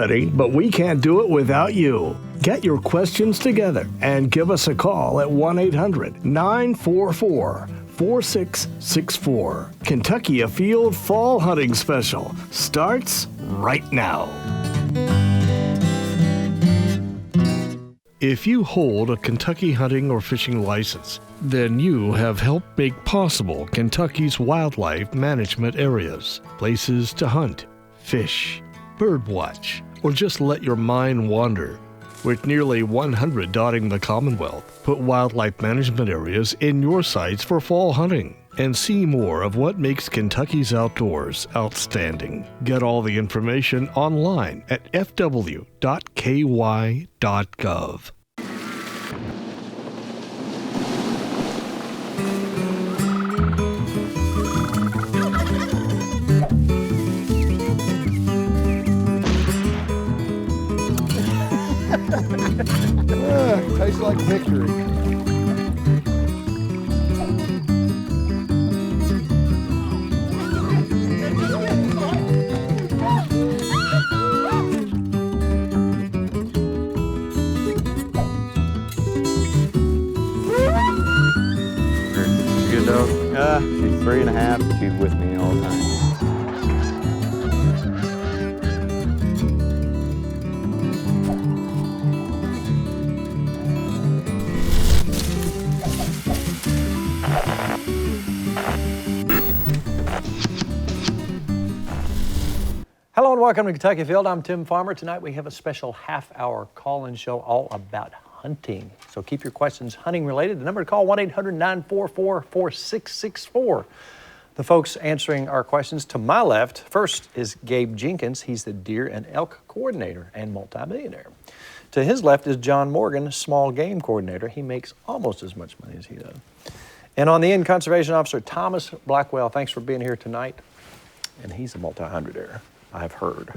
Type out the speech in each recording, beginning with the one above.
ready, but we can't do it without you. Get your questions together and give us a call at 1-800-944-4664. Kentucky Afield Fall Hunting Special starts right now. If you hold a Kentucky hunting or fishing license, then you have helped make possible Kentucky's wildlife management areas, places to hunt, fish, birdwatch, or just let your mind wander. With nearly 100 dotting the Commonwealth, put wildlife management areas in your sights for fall hunting and see more of what makes Kentucky's outdoors outstanding. Get all the information online at fw.ky.gov. Tastes like victory. Good dog? She's 3.5. She's with me all the time. Hello and welcome to Kentucky Afield. I'm Tim Farmer. Tonight we have a special half-hour call-in show all about hunting. So keep your questions hunting related. The number to call, 1-800-944-4664. The folks answering our questions to my left, first is Gabe Jenkins. He's the deer and elk coordinator and multimillionaire. To his left is John Morgan, small game coordinator. He makes almost as much money as he does. And on the end, Conservation Officer Thomas Blackwell. Thanks for being here tonight. And he's a multi-hundredaire, I've heard.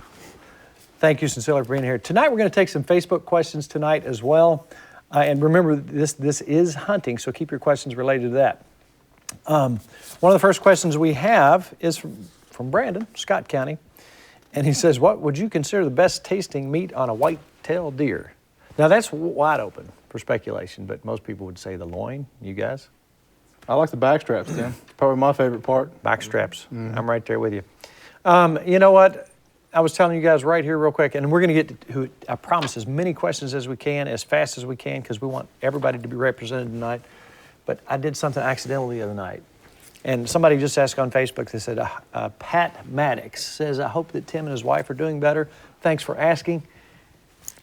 Thank you sincerely for being here. Tonight we're going to take some Facebook questions tonight as well. And remember, this is hunting, so keep your questions related to that. One of the first questions we have is from Brandon, Scott County. And he says, what would you consider the best tasting meat on a white-tailed deer? Now that's wide open for speculation, but most people would say the loin. You guys? I like the backstraps, Tim. Probably my favorite part. Backstraps. Mm-hmm. I'm right there with you. You know what? I was telling you guys right here real quick, and we're going to get to, I promise, as many questions as we can, as fast as we can, because we want everybody to be represented tonight. But I did something accidentally the other night. And somebody just asked on Facebook, they said, Pat Maddox says, I hope that Tim and his wife are doing better. Thanks for asking.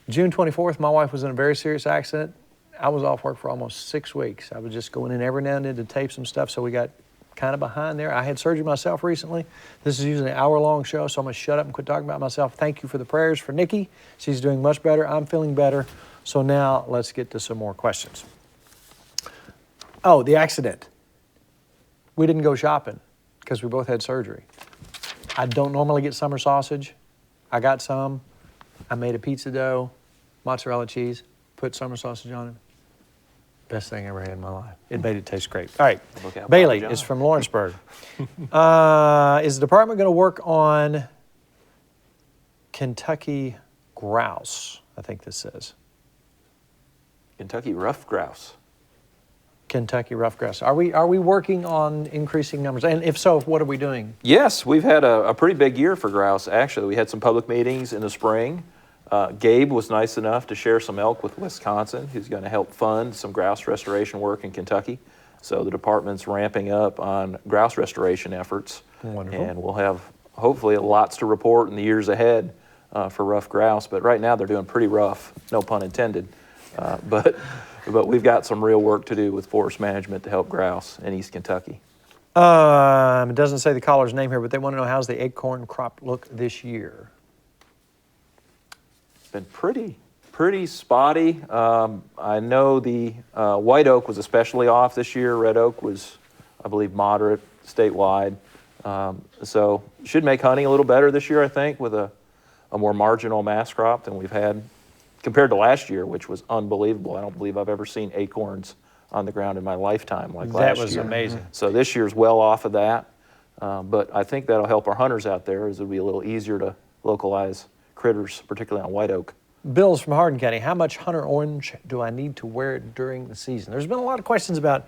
June 24th, my wife was in a very serious accident. I was off work for almost 6 weeks. I was just going in every now and then to tape some stuff, so we got kind of behind there. I had surgery myself recently. This is usually an hour-long show, so I'm going to shut up and quit talking about myself. Thank you for the prayers for Nikki. She's doing much better. I'm feeling better. So now let's get to some more questions. Oh, the accident. We didn't go shopping because we both had surgery. I don't normally get summer sausage. I got some. I made a pizza dough, mozzarella cheese, put summer sausage on it. Best thing I ever had in my life. It made it taste great. All right, Bailey is from Lawrenceburg. Is the department going to work on Kentucky grouse? I think this says. Kentucky rough grouse. Kentucky rough grouse. Are we working on increasing numbers? And if so, what are we doing? Yes, we've had a pretty big year for grouse, actually. We had some public meetings in the spring. Gabe was nice enough to share some elk with Wisconsin, who's going to help fund some grouse restoration work in Kentucky. So the department's ramping up on grouse restoration efforts. Wonderful. And we'll have hopefully lots to report in the years ahead for rough grouse. But right now they're doing pretty rough, no pun intended. But we've got some real work to do with forest management to help grouse in East Kentucky. It doesn't say the caller's name here, but they want to know how's the acorn crop look this year? Been pretty spotty. I know the white oak was especially off this year. Red oak was, I believe, moderate statewide. So should make hunting a little better this year, I think, with a more marginal mass crop than we've had compared to last year, which was unbelievable. I don't believe I've ever seen acorns on the ground in my lifetime like last year. That was amazing. So this year's well off of that. But I think that'll help our hunters out there, as it'll be a little easier to localize critters, particularly on white oak. Bill's from Hardin County. How much hunter orange do I need to wear during the season? There's been a lot of questions about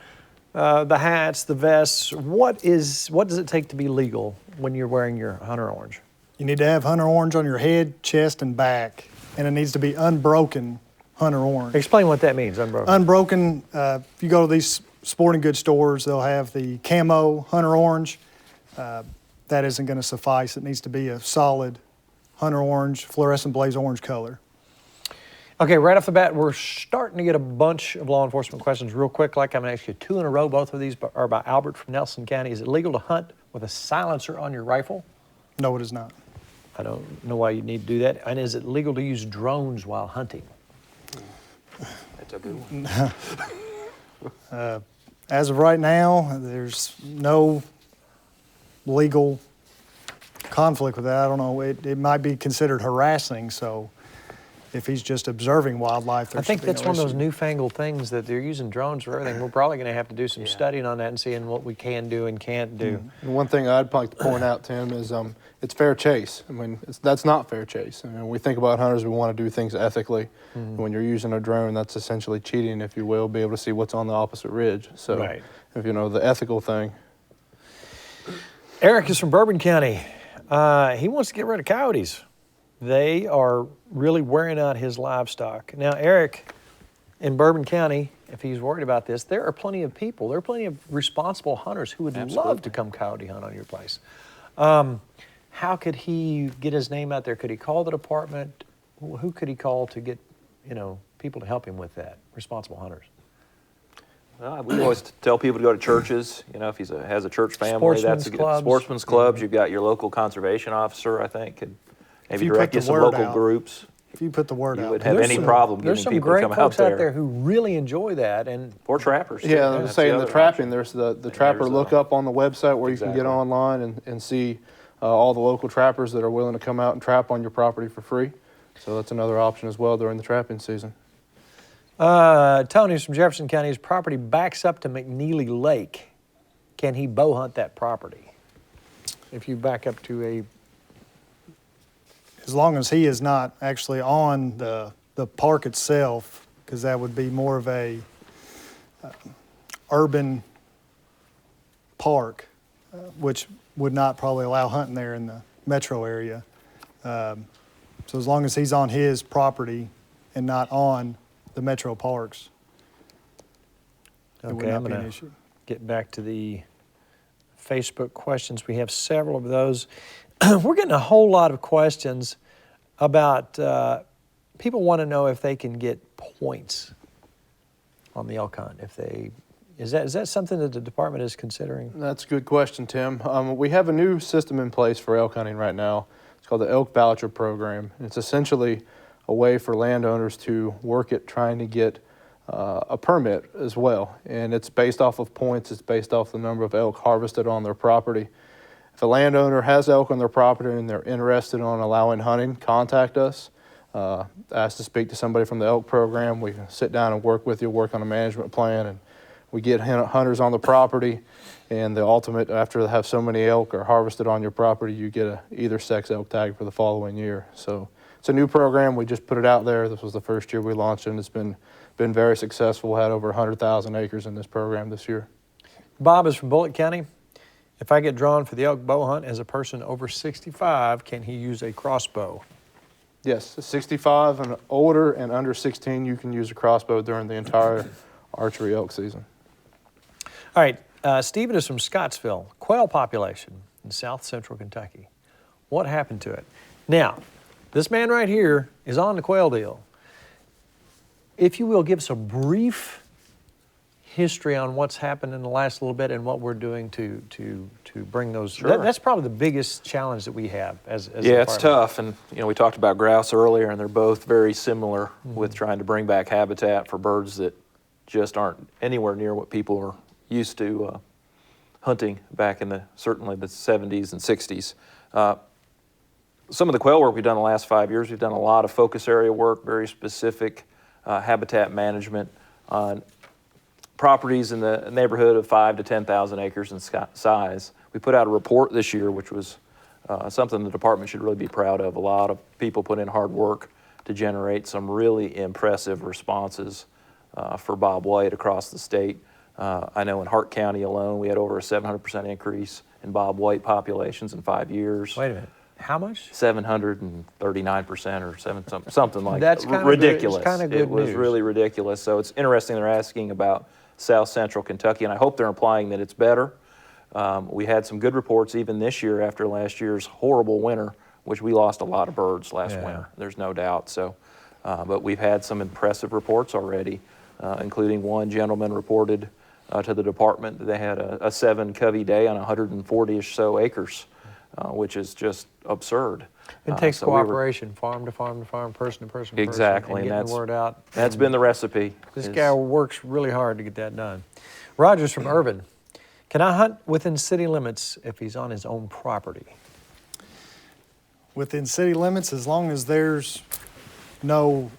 the hats, the vests. What does it take to be legal when you're wearing your hunter orange? You need to have hunter orange on your head, chest, and back, and it needs to be unbroken hunter orange. Explain what that means, unbroken. Unbroken, if you go to these sporting goods stores, they'll have the camo hunter orange. That isn't going to suffice. It needs to be a solid hunter orange, fluorescent blaze orange color. Okay, right off the bat, we're starting to get a bunch of law enforcement questions real quick. Like I'm going to ask you 2 in a row. Both of these are by Albert from Nelson County. Is it legal to hunt with a silencer on your rifle? No, it is not. I don't know why you need to do that. And is it legal to use drones while hunting? That's a good one. As of right now, there's no legal conflict with that. I don't know. It might be considered harassing, so if he's just observing wildlife, I think that's one of those newfangled things that they're using drones for everything. We're probably going to have to do some studying on that and seeing what we can do and can't do. And one thing I'd like to point out, Tim, is it's fair chase. I mean, that's not fair chase. I mean, we think about hunters, we want to do things ethically. When you're using a drone, that's essentially cheating, if you will, be able to see what's on the opposite ridge. So, Right. if you know the ethical thing. Eric is from Bourbon County. He wants to get rid of coyotes. They are really wearing out his livestock. Now, Eric, in Bourbon County, if he's worried about this, there are plenty of people, there are plenty of responsible hunters who would love to come coyote hunt on your place. How could he get his name out there? Could he call the department? Who could he call to get, people to help him with that, responsible hunters? We always tell people to go to churches. If he has a church family, that's a good Clubs. sportsman's clubs. You've got your local conservation officer, I think, could maybe you direct put you the some word local out. groups. If you put the word You out. would have There's any some- problem There's getting some people to great come out folks out there there. who really enjoy that, and Or trappers. too. Yeah, I That's was saying the other trapping, option. there's the And trapper there's lookup on the website where you can get Exactly. online and see all the local trappers that are willing to come out and trap on your property for free. So that's another option as well during the trapping season. Tony's from Jefferson County. His property backs up to McNeely Lake. Can he bow hunt that property? If you back up to a... As long as he is not actually on the park itself, because that would be more of a urban park, which would not probably allow hunting there in the metro area. So as long as he's on his property and not on the metro parks, it would Okay, not I'm be an going to issue. get back to the Facebook questions. We have several of those. We're getting a whole lot of questions about people want to know if they can get points on the elk hunt. Is that something that the department is considering? That's a good question, Tim. We have a new system in place for elk hunting right now. It's called the Elk Voucher Program. It's essentially a way for landowners to work at trying to get a permit as well. And it's based off of points. It's based off the number of elk harvested on their property. If a landowner has elk on their property and they're interested in allowing hunting, contact us. Ask to speak to somebody from the elk program. We can sit down and work with you, work on a management plan, and we get hunters on the property. And the ultimate, after they have so many elk are harvested on your property, you get a either sex elk tag for the following year. So it's a new program. We just put it out there. This was the first year we launched it, and it's been very successful. We had over 100,000 acres in this program this year. Bob is from Bullitt County. If I get drawn for the elk bow hunt as a person over 65, can he use a crossbow? Yes, 65 and older and under 16, you can use a crossbow during the entire archery elk season. All right, Stephen is from Scottsville. Quail population in south central Kentucky. What happened to it? Now, this man right here is on the quail deal. If you will, give us a brief history on what's happened in the last little bit and what we're doing to bring those. Sure. That's probably the biggest challenge that we have as a Yeah, it's department. tough, and we talked about grouse earlier, and they're both very similar with trying to bring back habitat for birds that just aren't anywhere near what people are used to hunting back in certainly the 70s and 60s. Some of the quail work we've done the last 5 years, we've done a lot of focus area work, very specific habitat management on properties in the neighborhood of 5,000 to 10,000 acres in size. We put out a report this year, which was something the department should really be proud of. A lot of people put in hard work to generate some really impressive responses for bobwhite across the state. I know in Hart County alone, we had over a 700% increase in bobwhite populations in 5 years. Wait a minute. How much? 739% or something like That's that. kind Ridiculous. Of good, it's kind of good It was news. really ridiculous. So it's interesting they're asking about South Central Kentucky, and I hope they're implying that it's better. We had some good reports even this year after last year's horrible winter, which we lost a lot of birds last winter. There's no doubt. So, but we've had some impressive reports already, including one gentleman reported to the department that they had a 7 covey day on 140-ish so acres, which is just absurd. It takes so cooperation, farm to farm to farm, person to person, Exactly, and getting the word out. That's been the recipe. This guy works really hard to get that done. Roger's from Urban. Can I hunt within city limits if he's on his own property? Within city limits, as long as there's no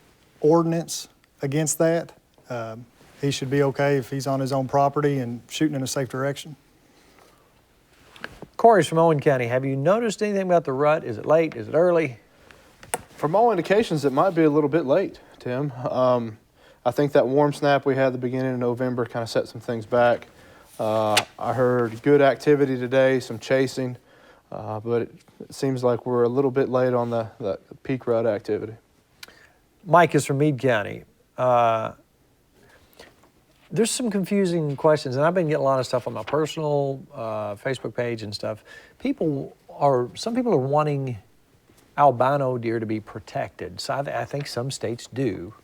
ordinance against that, he should be okay if he's on his own property and shooting in a safe direction. Corey's from Owen County. Have you noticed anything about the rut? Is it late? Is it early? From all indications, it might be a little bit late, Tim. I think that warm snap we had at the beginning of November kind of set some things back. I heard good activity today, some chasing, but it seems like we're a little bit late on the peak rut activity. Mike is from Meade County. There's some confusing questions, and I've been getting a lot of stuff on my personal Facebook page and stuff. Some people are wanting albino deer to be protected. So I think some states do.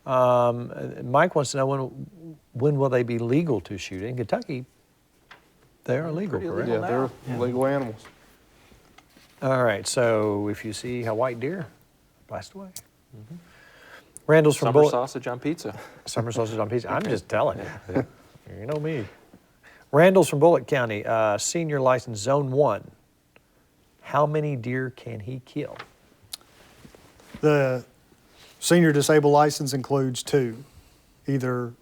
Mike wants to know when will they be legal to shoot? In Kentucky, they are legal, correct? Yeah, they're legal animals. All right, so if you see a white deer, blast away. Mm-hmm. Randall's from Summer Bullitt. sausage on pizza. Summer sausage on pizza. I'm just telling you. You know me. Randall's from Bullitt County, senior license, Zone 1. How many deer can he kill? The senior disabled license includes 2, either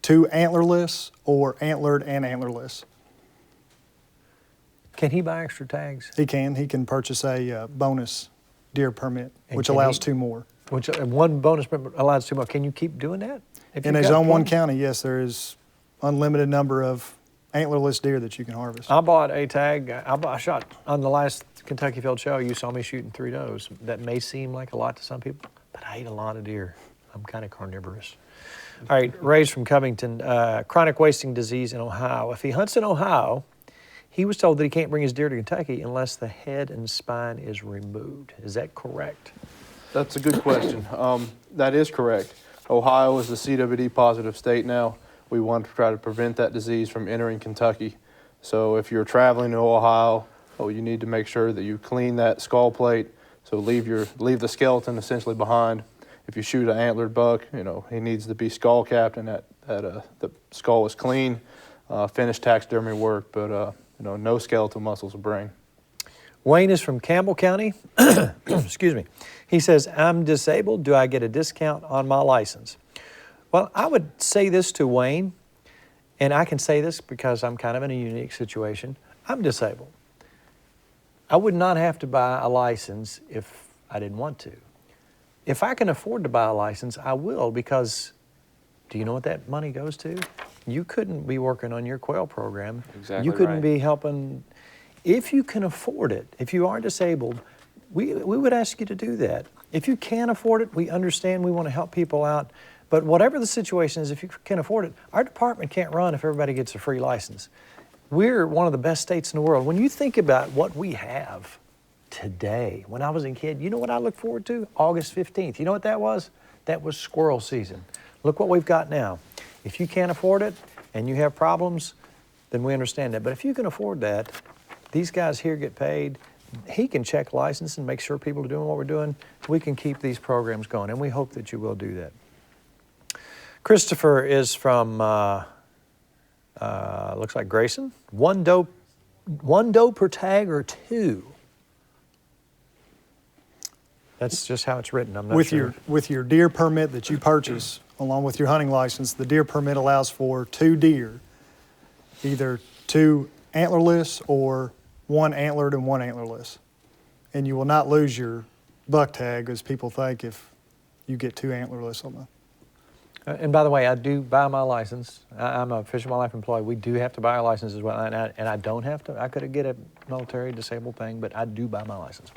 2 antlerless or antlered and antlerless. Can he buy extra tags? He can purchase a bonus deer permit, And which can allows he- 2 more. Which one bonus permit allows 2 more. Can you keep doing that? If In you've a got Zone 1 plenty? county, yes, there is unlimited number of antlerless deer that you can harvest. I bought a tag. I shot on the last Kentucky Field Show. You saw me shooting 3 does. That may seem like a lot to some people, but I ate a lot of deer. I'm kind of carnivorous. All right, Ray's from Covington. Chronic wasting disease in Ohio. If he hunts in Ohio, he was told that he can't bring his deer to Kentucky unless the head and spine is removed. Is that correct? That's a good question. That is correct. Ohio is the CWD positive state now. We want to try to prevent that disease from entering Kentucky. So if you're traveling to Ohio, you need to make sure that you clean that skull plate. So leave the skeleton essentially behind. If you shoot an antlered buck, he needs to be skull capped and that the skull is clean. Finished taxidermy work, but no skeletal muscles to bring. Wayne is from Campbell County. Excuse me. He says, I'm disabled. Do I get a discount on my license? Well, I would say this to Wayne, and I can say this because I'm kind of in a unique situation. I'm disabled. I would not have to buy a license if I didn't want to. If I can afford to buy a license, I will, because do you know what that money goes to? You couldn't be working on your quail program. Exactly You couldn't right. be helping. If you can afford it, if you are disabled, we would ask you to do that. If you can't afford it, we understand, we want to help people out. But whatever the situation is, if you can afford it, our department can't run if everybody gets a free license. We're one of the best states in the world. When you think about what we have today, when I was a kid, you know what I look forward to? August 15th. You know what that was? That was squirrel season. Look what we've got now. If you can't afford it and you have problems, then we understand that. But if you can afford that, these guys here get paid. He can check license and make sure people are doing what we're doing. We can keep these programs going, and we hope that you will do that. Christopher is from, looks like Grayson. One doe per tag or 2? That's just how it's written. I'm not sure. With your deer permit that you purchase, along with your hunting license, the deer permit allows for 2 deer, either 2 antlerless or 1 antlered and 1 antlerless. And you will not lose your buck tag, as people think, if you get too antlerless on the. And by the way, I do buy my license. I'm a Fish and Wildlife employee. We do have to buy a license as well, and I don't have to. I could get a military disabled thing, but I do buy my license.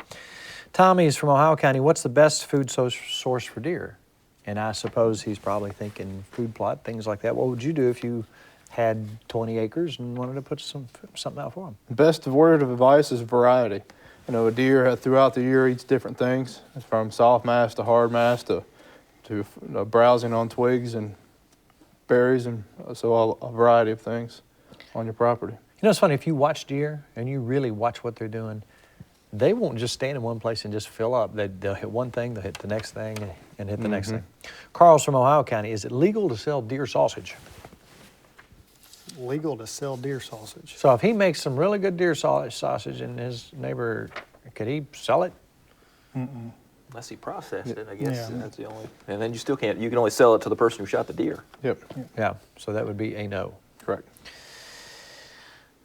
Tommy is from Ohio County. What's the best food source for deer? And I suppose he's probably thinking food plot, things like that. What would you do if you had 20 acres and wanted to put something out for them? Best word of advice is variety. You know, a deer throughout the year eats different things, from soft mass to hard mass to browsing on twigs and berries, and so a variety of things on your property. You know, it's funny, if you watch deer and you really watch what they're doing, they won't just stand in one place and just fill up. They'll hit one thing, they'll hit the next thing, and hit the next thing. Carl's from Ohio County. Is it legal to sell deer sausage? Legal to sell deer sausage. So if he makes some really good deer sausage and his neighbor, could he sell it? Unless he processed it, I guess Yeah. that's the only. And then you still can't. You can only sell it to the person who shot the deer. Yep, Yeah, so that would be a no. correct.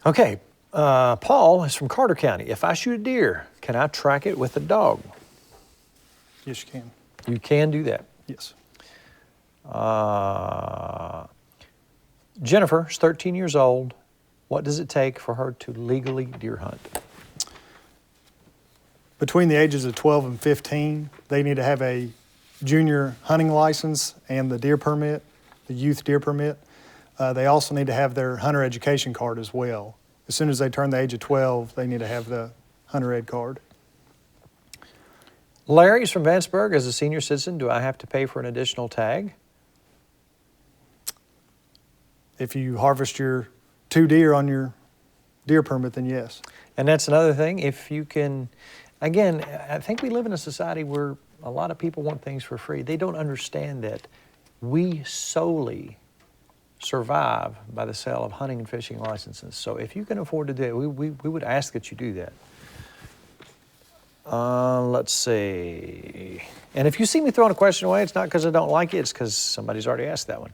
Okay, Paul is from Carter County. If I shoot a deer, can I track it with a dog? Yes, you can. You can do that. Yes. Jennifer is 13 years old. What does it take for her to legally deer hunt? Between the ages of 12 and 15, they need to have a junior hunting license and the deer permit, the youth deer permit. They also need to have their hunter education card as well. As soon as they turn the age of 12, they need to have the hunter ed card. Larry's from Vanceburg. As a senior citizen, do I have to pay for an additional tag? If you harvest your 2 deer on your deer permit, then yes. And that's another thing. If you can, again, I think we live in a society where a lot of people want things for free. They don't understand that we solely survive by the sale of hunting and fishing licenses. So if you can afford to do it, we would ask that you do that. Let's see. And if you see me throwing a question away, it's not because I don't like it, it's because somebody's already asked that one.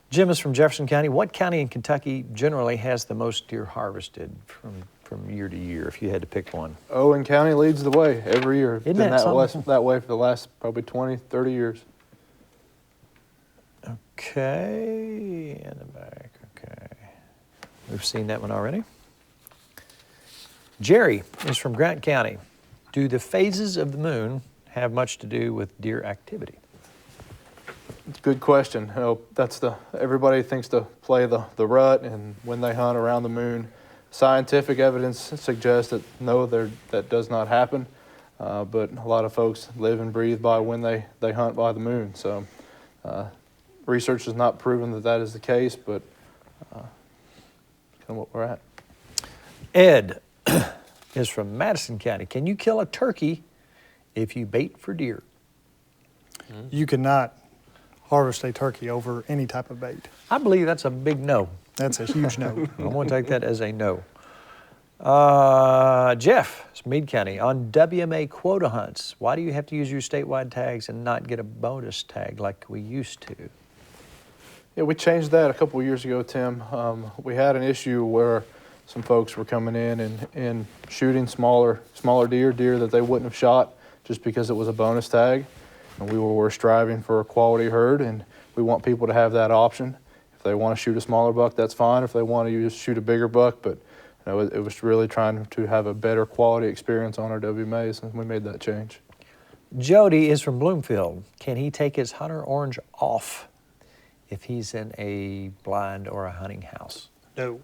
Jim is from Jefferson County. What county in Kentucky generally has the most deer harvested from year to year, if you had to pick one? Owen County leads the way every year. It's Isn't been that something? that way for the last probably 20, 30 years. Okay, in the back, okay. We've seen that one already. Jerry is from Grant County. Do the phases of the moon have much to do with deer activity? It's a good question. You know, everybody thinks to play the rut and when they hunt around the moon. Scientific evidence suggests that no, that does not happen. But a lot of folks live and breathe by when they hunt by the moon. So research has not proven that is the case, but kind of what we're at. Ed is from Madison County. Can you kill a turkey if you bait for deer? You cannot harvest a turkey over any type of bait. I believe that's a big no. That's a huge no. I'm going to take that as a no. Jeff, it's Meade County. On WMA quota hunts, why do you have to use your statewide tags and not get a bonus tag like we used to? Yeah, we changed that a couple of years ago, Tim. We had an issue where some folks were coming in and shooting smaller deer that they wouldn't have shot just because it was a bonus tag. And we were striving for a quality herd, and we want people to have that option. If they want to shoot a smaller buck, that's fine. If they want to shoot a bigger buck, but you know, it was really trying to have a better quality experience on our WMAs, and we made that change. Jody is from Bloomfield. Can he take his hunter orange off if he's in a blind or a hunting house? No.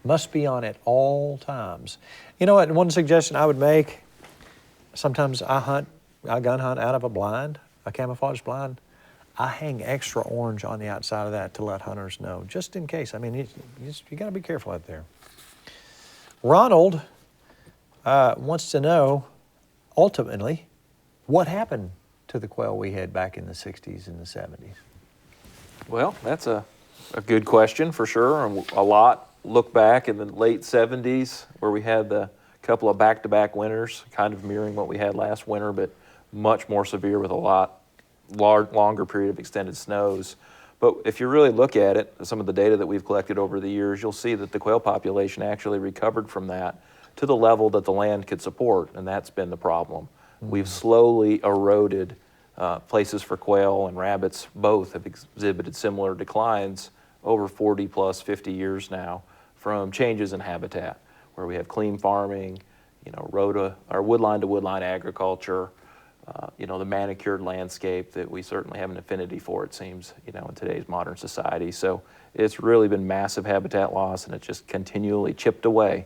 Must be on at all times. You know what, one suggestion I would make, sometimes I gun hunt out of a blind, a camouflage blind. I hang extra orange on the outside of that to let hunters know, just in case. I mean, you got to be careful out there. Ronald wants to know, ultimately, what happened to the quail we had back in the 60s and the 70s? Well, that's a good question for sure. And a lot look back in the late 70s where we had the couple of back-to-back winters, kind of mirroring what we had last winter, but much more severe with a lot longer period of extended snows. But if you really look at it, some of the data that we've collected over the years, you'll see that the quail population actually recovered from that. to the level that the land could support, and that's been the problem. We've slowly eroded places for quail and rabbits. Both have exhibited similar declines over 40 plus 50 years now from changes in habitat, where we have clean farming, or woodline to woodline agriculture, the manicured landscape that we certainly have an affinity for, it seems, in today's modern society. So it's really been massive habitat loss, and it's just continually chipped away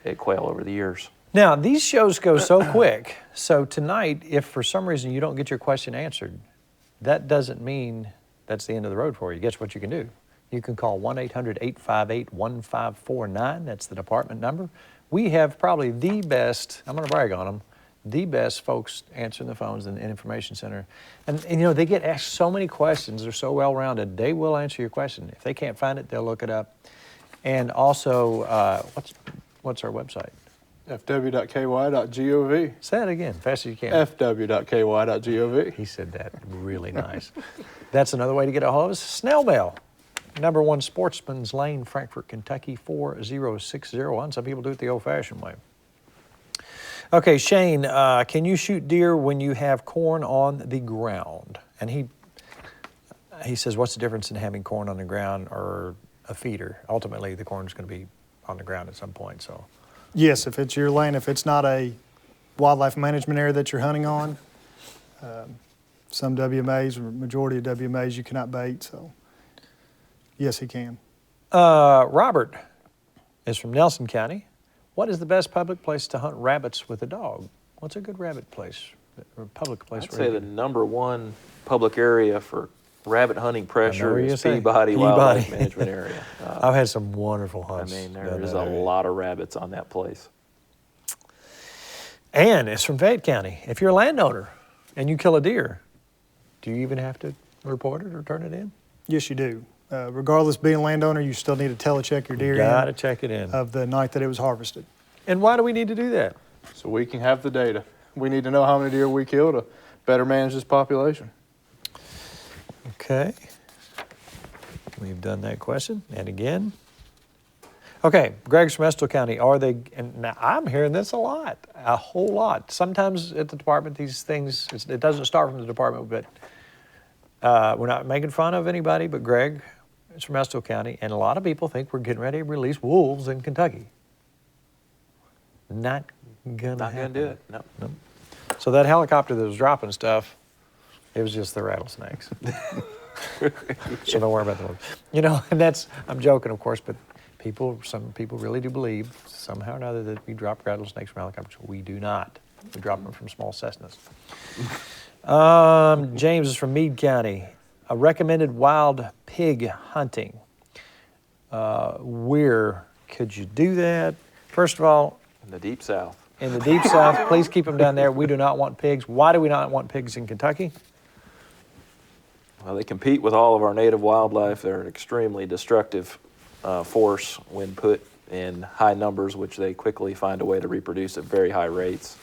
at quail over the years. Now, these shows go so quick. So tonight, if for some reason you don't get your question answered, that doesn't mean that's the end of the road for you. Guess what you can do? You can call 1-800-858-1549. That's the department number. We have probably the best, I'm going to brag on them, the best folks answering the phones in the information center. And they get asked so many questions. They're so well-rounded. They will answer your question. If they can't find it, they'll look it up. And also, what's our website? fw.ky.gov. Say that again, fast as you can. fw.ky.gov. He said that really nice. That's another way to get a hold of us. Snail mail. Number 1 Sportsman's Lane, Frankfort, Kentucky, 40601. Some people do it the old-fashioned way. Okay, Shane, can you shoot deer when you have corn on the ground? And he says, what's the difference in having corn on the ground or a feeder? Ultimately, the corn's going to be on the ground at some point, so. Yes, if it's your land, if it's not a wildlife management area that you're hunting on, some WMAs, or majority of WMAs, you cannot bait, so yes, he can. Robert is from Nelson County. What is the best public place to hunt rabbits with a dog? What's a good rabbit place, or public place? I'd say the number 1 public area for rabbit hunting pressure is Peabody Peabody Wildlife Management Area. I've had some wonderful hunts. There is a lot of rabbits on that place. Ann is from Fayette County. If you're a landowner and you kill a deer, do you even have to report it or turn it in? Yes, you do. Regardless of being a landowner, you still need to telecheck your deer Got to check it in. of the night that it was harvested. And why do we need to do that? So we can have the data. We need to know how many deer we kill to better manage this population. Okay. We've done that question. And again. Okay, Greg's from Estill County. Are they, and now I'm hearing this a whole lot. Sometimes at the department, these things, it doesn't start from the department, but we're not making fun of anybody, but Greg is from Estill County, and a lot of people think we're getting ready to release wolves in Kentucky. Not gonna do it, no. So that helicopter that was dropping stuff, it was just the rattlesnakes. So don't worry about the wolves. And that's, I'm joking, of course, but some people really do believe somehow or another that we drop rattlesnakes from helicopters. We do not. We drop them from small Cessnas. James is from Meade County. A recommended wild pig hunting. Where could you do that? First of all, In the Deep South. in the Deep South, please keep them down there. We do not want pigs. Why do we not want pigs in Kentucky? Well, they compete with all of our native wildlife. They're an extremely destructive force when put in high numbers, which they quickly find a way to reproduce at very high rates.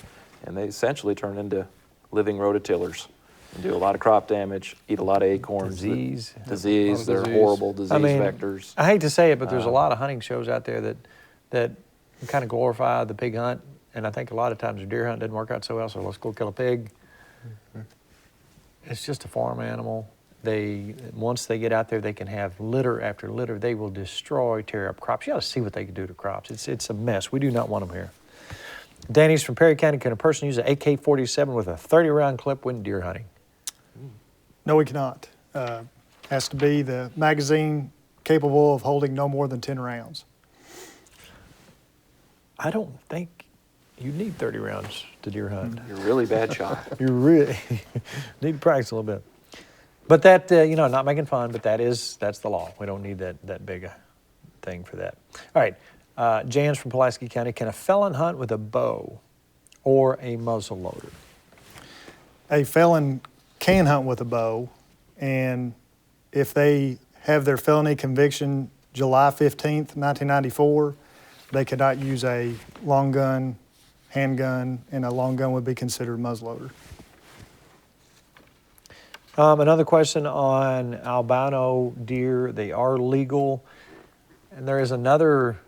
And they essentially turn into living rototillers and do a lot of crop damage, eat a lot of acorns. Disease. They're horrible disease vectors. I hate to say it, but there's a lot of hunting shows out there that kind of glorify the pig hunt. And I think a lot of times the deer hunt doesn't work out so well, so let's go kill a pig. Mm-hmm. It's just a farm animal. Once they get out there, they can have litter after litter. They will destroy, tear up crops. You ought to see what they can do to crops. It's a mess. We do not want them here. Danny's from Perry County. Can a person use an AK-47 with a 30-round clip when deer hunting? No, we cannot. Has to be the magazine capable of holding no more than 10 rounds. I don't think you need 30 rounds to deer hunt. You're a really bad shot. You really need to practice a little bit. But that, not making fun, but that's the law. We don't need that big a thing for that. All right, Jan's from Pulaski County. Can a felon hunt with a bow or a muzzle loader? A felon can hunt with a bow, and if they have their felony conviction July 15th, 1994, they cannot use a long gun, handgun, and a long gun would be considered muzzleloader. Another question on albino deer. They are legal. And there is another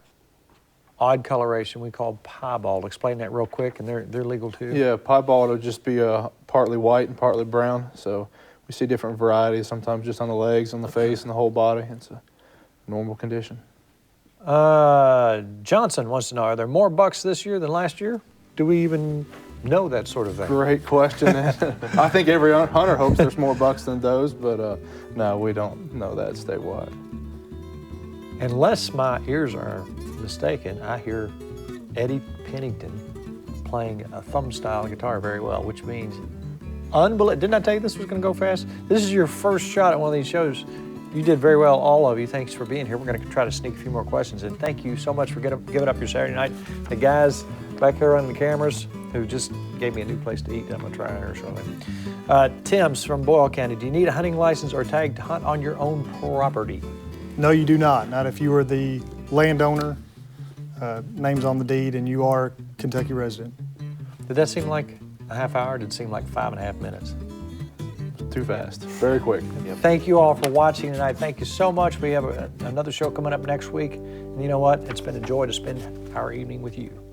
odd coloration we call piebald. Explain that real quick, and they're legal too. Yeah, piebald will just be partly white and partly brown. So we see different varieties, sometimes just on the legs, on the face, and the whole body. It's a normal condition. Johnson wants to know, are there more bucks this year than last year? Do we even know that sort of thing? Great question. I think every hunter hopes there's more bucks than does, but no, we don't know that statewide. Unless my ears are mistaken, I hear Eddie Pennington playing a thumb-style guitar very well, which means unbelievable. Didn't I tell you this was going to go fast? This is your first shot at one of these shows. You did very well, all of you. Thanks for being here. We're going to try to sneak a few more questions in. Thank you so much for giving up your Saturday night. The guys back here running the cameras who just gave me a new place to eat. I'm going to try here shortly. Tim's from Boyle County. Do you need a hunting license or tag to hunt on your own property? No, you do not. Not if you are the landowner, name's on the deed, and you are a Kentucky resident. Did that seem like a half hour? Did it seem like 5.5 minutes? Too fast. Very quick. Thank you all for watching tonight. Thank you so much. We have another show coming up next week. And you know what? It's been a joy to spend our evening with you.